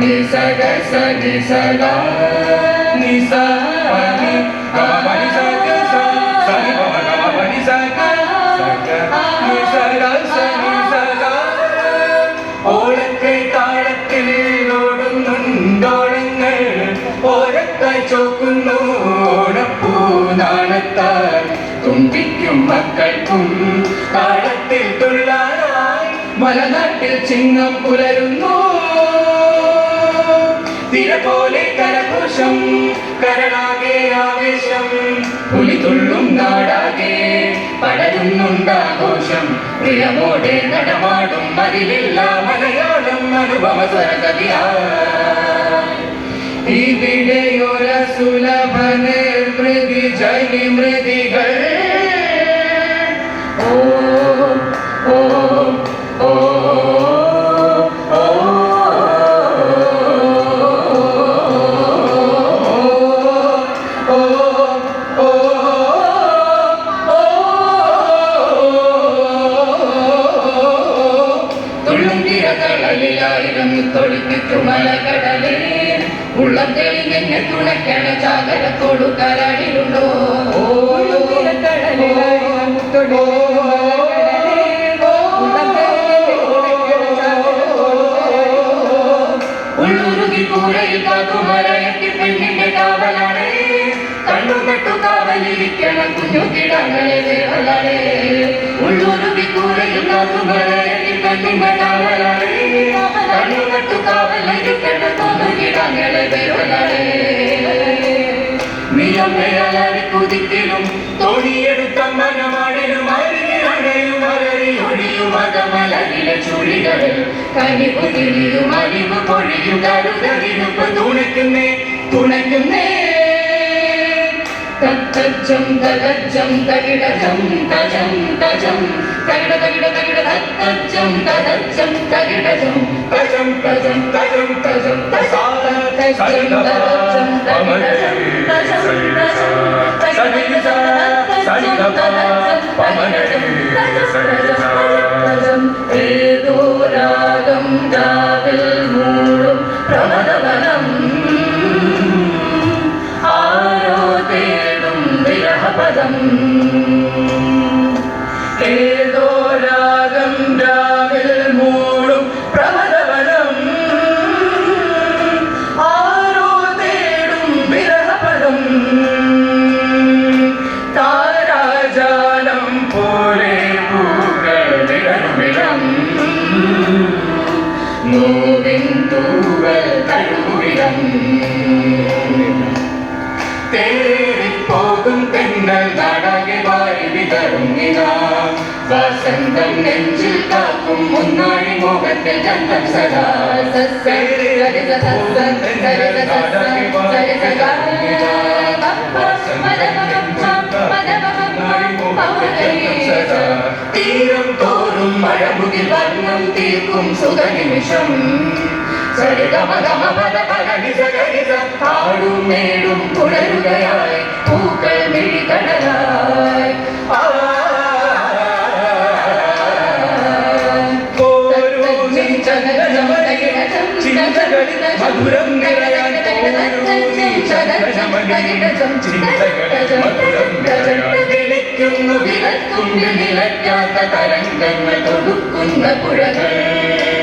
ni sa ga sa ni sa ga ni sa pa ni ga ma ni sa ga sa sa ni pa ma ga ma ni sa ga ni sa ga sa ni sa ga ഓളത്തെ താളത്തിൽ ഓടുന്നുണ്ടോളങ്ങൾ ഓരക്കായി ചോക്കുന്നു ഓണപ്പൂനാണത്താൽ തുമ്പിക്കും മക്കൾക്കും താളത്തിൽ തുള്ളാനായി മലനാട്ടിൽ ചിങ്ങം പുലരുന്നു തിര പോലെ കരഘോഷം കരളാകെ ആവേശം പുലിതുള്ളും നാടാകെ പടരുന്നുണ്ടാഘോഷം പ്രിയമോടെ നടമാടും മതിലില്ല മലയാളം അനുഭവ സ്വരകതിയാ ഇവിടെയൊര സുലഭ നിർമൃതി ജൈനിമൃതികൾ ഓ ഓ ഓ ൊളിപ്പിക്കുമലകടലേ ഉള്ളം തെളിഞ്ഞെന്നെ തുണയ്ക്കണ ചാകരത്തോടു കരാടിലുണ്ടോ ഉള്ളുരുകി കൂരയിൽ കാത്തുമരയത്തി പെണ്ണിന്റെ കാവലാണ് കണ്ണുകെട്ടു കാവലിരിക്കണ കുഞ്ഞു കിടങ്ങളെ വേവലേ ഉള്ളുരുകി കൂരയിൽ കാത്തുമരയത്തി പെണ്ണിന്റെ കാവലാണ് കണ്ണുകെട്ടു കാവലിരിക്കണ കുഞ്ഞു കിടങ്ങളെ വേവലേ നീയമ്മയാലി കുതിക്കലും തോണിയെടുത്ത മനമാടിനും അരിയും അരറിയൊഴിയും അകമലകിലെ ചുഴികളിൽ കനിവ് തിരിയും അരിവ് പൊഴിയും കരുതലിനുപ്പ് തുണയ്ക്കുന്നേ തുണയ്ക്കുന്നേ തത്തജം തതജം തകിടജം തജം തജം തകിട തകിട തകിട തത്തജം തതജം തകിടജം തജം തജം തജം തജം തസാല തജം തതജം തകിടജം തജം സരിസ സരിഗ പമഗരി തജം ഏതോ രാഗം രാവിൽ മൂളും പ്രമദവനം പദം ഏതോ രാഗം രാവിൽ മൂളും പ്രമദവനം ആരോ തേടും വിരഹപദം താരാജാലം പോലെ പൂക്കളിടമിടം നോവിൻ തൂവൽ തഴുവിടം പോകും തെന്നൽ നാടാകെ വാരി വിതറുങ്ങിന വസന്തം നെഞ്ചിൽ കാക്കും മുന്നാഴി മോഹത്തിൽ ജന്മം സദാ തീരം തോറും മഴമുകിൽ വർണ്ണം തീർക്കും സുഖനിമിഷം ആടും നേടും പുലരുകയായി പൂക്കൾ മിഴികടലായി മധുരം വിളിക്കുന്നു വിലക്കും നിലയ്ക്കാത്ത തരംഗങ്ങൾ തൊടുക്കുന്ന പുഴകൾ